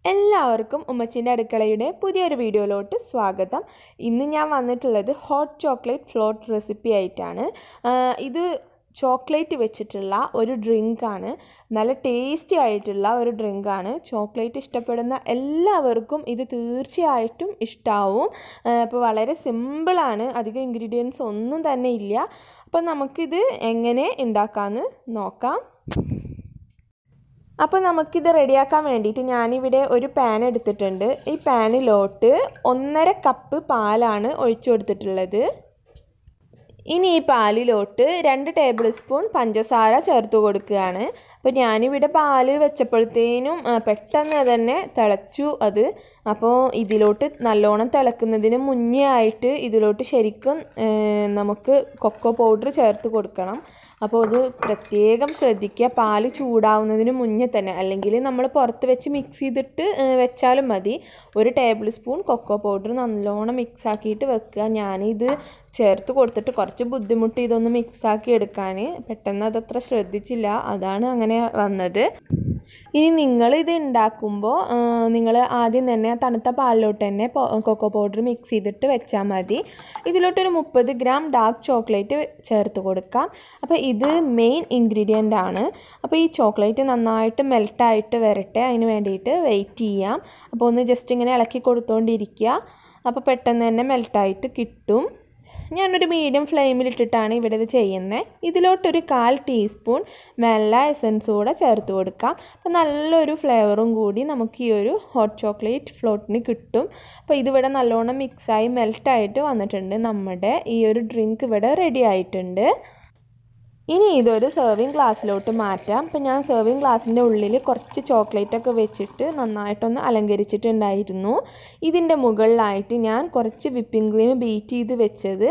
എല്ലാവർക്കും ഉമ്മച്ചിൻ്റെ അടുക്കളയുടെ പുതിയൊരു വീഡിയോയിലോട്ട് സ്വാഗതം. ഇന്ന് ഞാൻ വന്നിട്ടുള്ളത് ഹോട്ട് ചോക്ലേറ്റ് ഫ്ലോട്ട് റെസിപ്പി ആയിട്ടാണ്. ഇത് ചോക്ലേറ്റ് വെച്ചിട്ടുള്ള ഒരു ഡ്രിങ്കാണ്. നല്ല ടേസ്റ്റി ആയിട്ടുള്ള ഒരു ഡ്രിങ്കാണ്. ചോക്ലേറ്റ് ഇഷ്ടപ്പെടുന്ന എല്ലാവർക്കും ഇത് തീർച്ചയായിട്ടും ഇഷ്ടമാവും. അപ്പോൾ വളരെ സിമ്പിളാണ്, അധികം ഇൻഗ്രീഡിയൻസ് ഒന്നും തന്നെ ഇല്ല. അപ്പോൾ നമുക്കിത് എങ്ങനെ ഉണ്ടാക്കാമെന്ന് നോക്കാം. അപ്പോൾ നമുക്കിത് റെഡിയാക്കാൻ വേണ്ടിയിട്ട് ഞാനിവിടെ ഒരു പാൻ എടുത്തിട്ടുണ്ട്. ഈ പാനിലോട്ട് 1.5 കപ്പ് പാലാണ് ഒഴിച്ചു കൊടുത്തിട്ടുള്ളത്. ഇനി ഈ പാലിലോട്ട് 2 ടേബിൾ സ്പൂൺ പഞ്ചസാര ചേർത്ത് കൊടുക്കുകയാണ്. അപ്പോൾ ഞാനിവിടെ പാല് വെച്ചപ്പോഴത്തേനും പെട്ടെന്ന് തന്നെ തിളച്ചു അത്. അപ്പോൾ ഇതിലോട്ട് നല്ലോണം തിളക്കുന്നതിന് മുന്നേ ആയിട്ട് ഇതിലോട്ട് ശരിക്കും നമുക്ക് കൊക്കോ പൗഡർ ചേർത്ത് കൊടുക്കണം. അപ്പോൾ അത് പ്രത്യേകം ശ്രദ്ധിക്കുക, പാല് ചൂടാവുന്നതിന് മുന്നേ തന്നെ, അല്ലെങ്കിൽ നമ്മൾ പുറത്ത് വെച്ച് മിക്സ് ചെയ്തിട്ട് വെച്ചാലും മതി. 1 ടേബിൾ സ്പൂൺ കൊക്കോ പൗഡർ നല്ലോണം മിക്സ് ആക്കിയിട്ട് വെക്കുക. ഞാനിത് ചേർത്ത് കൊടുത്തിട്ട് കുറച്ച് ബുദ്ധിമുട്ട് ഇതൊന്ന് മിക്സാക്കി എടുക്കാൻ. പെട്ടെന്ന് അതത്ര ശ്രദ്ധിച്ചില്ല, അതാണ് അങ്ങനെ വന്നത്. ഇനി നിങ്ങളിത് ഉണ്ടാക്കുമ്പോൾ നിങ്ങൾ ആദ്യം തന്നെ തണുത്ത പാലിലോട്ട് തന്നെ കൊക്കോ പൗഡർ മിക്സ് ചെയ്തിട്ട് വെച്ചാൽ മതി. ഇതിലോട്ടൊരു 30 ഗ്രാം ഡാർക്ക് ചോക്ലേറ്റ് ചേർത്ത് കൊടുക്കാം. അപ്പോൾ ഇത് മെയിൻ ഇൻഗ്രീഡിയൻ്റ് ആണ്. അപ്പോൾ ഈ ചോക്ലേറ്റ് നന്നായിട്ട് മെൽട്ടായിട്ട് വരട്ടെ, അതിന് വേണ്ടിയിട്ട് വെയിറ്റ് ചെയ്യാം. അപ്പോൾ ഒന്ന് ജസ്റ്റ് ഇങ്ങനെ ഇളക്കി കൊടുത്തുകൊണ്ടിരിക്കുക. അപ്പോൾ പെട്ടെന്ന് തന്നെ മെൽട്ടായിട്ട് കിട്ടും. ഞാനൊരു മീഡിയം ഫ്ലെയിമിലിട്ടിട്ടാണ് ഇവിടെ ഇത് ചെയ്യുന്നത്. ഇതിലോട്ടൊരു 1/4 ടീസ്പൂൺ വാനില എസൻസ് കൂടെ ചേർത്ത് കൊടുക്കാം. അപ്പോൾ നല്ലൊരു ഫ്ലേവറും കൂടി നമുക്ക് ഈ ഒരു ഹോട്ട് ചോക്ലേറ്റ് ഫ്ലോട്ടിന് കിട്ടും. അപ്പോൾ ഇതിവിടെ നല്ലോണം മിക്സായി മെൽട്ടായിട്ട് വന്നിട്ടുണ്ട്. നമ്മുടെ ഈ ഒരു ഡ്രിങ്ക് ഇവിടെ റെഡി ആയിട്ടുണ്ട്. ഇനി ഇതൊരു സെർവിങ് ഗ്ലാസ്സിലോട്ട് മാറ്റാം. അപ്പോൾ ഞാൻ സെർവിങ് ഗ്ലാസ്സിൻ്റെ ഉള്ളിൽ കുറച്ച് ചോക്ലേറ്റൊക്കെ വെച്ചിട്ട് നന്നായിട്ടൊന്ന് അലങ്കരിച്ചിട്ടുണ്ടായിരുന്നു. ഇതിൻ്റെ മുകളിലായിട്ട് ഞാൻ കുറച്ച് വിപ്പിംഗ് ക്രീം ബീറ്റ് ചെയ്ത് വെച്ചത്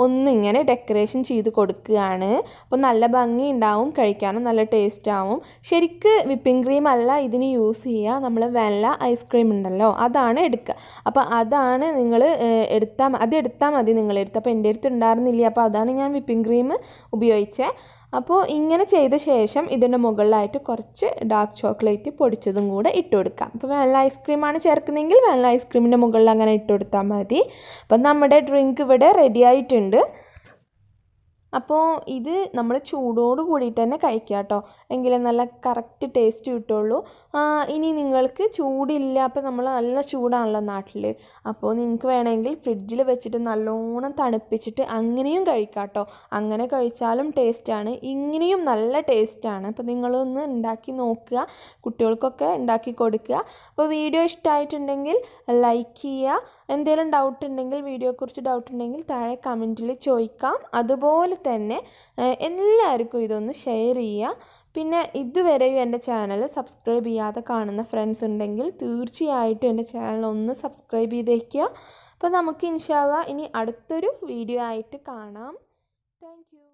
ഒന്നിങ്ങനെ ഡെക്കറേഷൻ ചെയ്ത് കൊടുക്കുകയാണ്. അപ്പോൾ നല്ല ഭംഗി ഉണ്ടാവും, കഴിക്കാനും നല്ല ടേസ്റ്റ് ആവും. ശരിക്ക് വിപ്പിംഗ് ക്രീം അല്ല ഇതിന് യൂസ് ചെയ്യുക, നമ്മൾ വാനില ഐസ്ക്രീം ഉണ്ടല്ലോ അതാണ് എടുക്കുക. അപ്പോൾ അതാണ് നിങ്ങൾ എടുത്താൽ മതി നിങ്ങളെടുത്ത്. അപ്പോൾ എൻ്റെ അടുത്ത് ഉണ്ടായിരുന്നില്ല, അപ്പോൾ അതാണ് ഞാൻ വിപ്പിംഗ് ക്രീം ഉപയോഗിച്ചത്. അപ്പോൾ ഇങ്ങനെ ചെയ്ത ശേഷം ഇതിൻ്റെ മുകളിലായിട്ട് കുറച്ച് ഡാർക്ക് ചോക്ലേറ്റ് പൊടിച്ചതും കൂടെ ഇട്ട് കൊടുക്കാം. അപ്പോൾ വാനില ഐസ്ക്രീമാണ് ചേർക്കുന്നതെങ്കിൽ വാനില ഐസ്ക്രീമിൻ്റെ മുകളിൽ അങ്ങനെ ഇട്ട് കൊടുത്താൽ മതി. അപ്പം നമ്മുടെ ഡ്രിങ്ക് ഇവിടെ റെഡി ആയിട്ടുണ്ട്. അപ്പോൾ ഇത് നമ്മൾ ചൂടോട് കൂടിയിട്ട് തന്നെ കഴിക്കുക കേട്ടോ, എങ്കിലേ നല്ല കറക്റ്റ് ടേസ്റ്റ് കിട്ടുള്ളൂ. ഇനി നിങ്ങൾക്ക് ചൂടില്ല, അപ്പോൾ നമ്മൾ നല്ല ചൂടാണല്ലോ നാട്ടിൽ, അപ്പോൾ നിങ്ങൾക്ക് വേണമെങ്കിൽ ഫ്രിഡ്ജിൽ വെച്ചിട്ട് നല്ലോണം തണുപ്പിച്ചിട്ട് അങ്ങനെയും കഴിക്കാം കേട്ടോ. അങ്ങനെ കഴിച്ചാലും ടേസ്റ്റാണ്, ഇങ്ങനെയും നല്ല ടേസ്റ്റാണ്. അപ്പോൾ നിങ്ങളൊന്ന് ഉണ്ടാക്കി നോക്കുക, കുട്ടികൾക്കൊക്കെ ഉണ്ടാക്കി കൊടുക്കുക. അപ്പോൾ വീഡിയോ ഇഷ്ടമായിട്ടുണ്ടെങ്കിൽ ലൈക്ക് ചെയ്യുക. എന്തെങ്കിലും ഡൗട്ട് ഉണ്ടെങ്കിൽ, വീഡിയോയെക്കുറിച്ച് ഡൗട്ട് ഉണ്ടെങ്കിൽ താഴെ കമൻറ്റിൽ ചോദിക്കാം. അതുപോലെ തന്നെ എല്ലാവർക്കും ഇതൊന്ന് ഷെയർ ചെയ്യുക. പിന്നെ ഇതുവരെയും എൻ്റെ ചാനൽ സബ്സ്ക്രൈബ് ചെയ്യാതെ കാണുന്ന ഫ്രണ്ട്സ് ഉണ്ടെങ്കിൽ തീർച്ചയായിട്ടും എൻ്റെ ചാനൽ ഒന്ന് സബ്സ്ക്രൈബ് ചെയ്തേക്കുക. അപ്പോൾ നമുക്ക് ഇൻഷാ അല്ലാഹ് ഇനി അടുത്തൊരു വീഡിയോ ആയിട്ട് കാണാം. Thank you.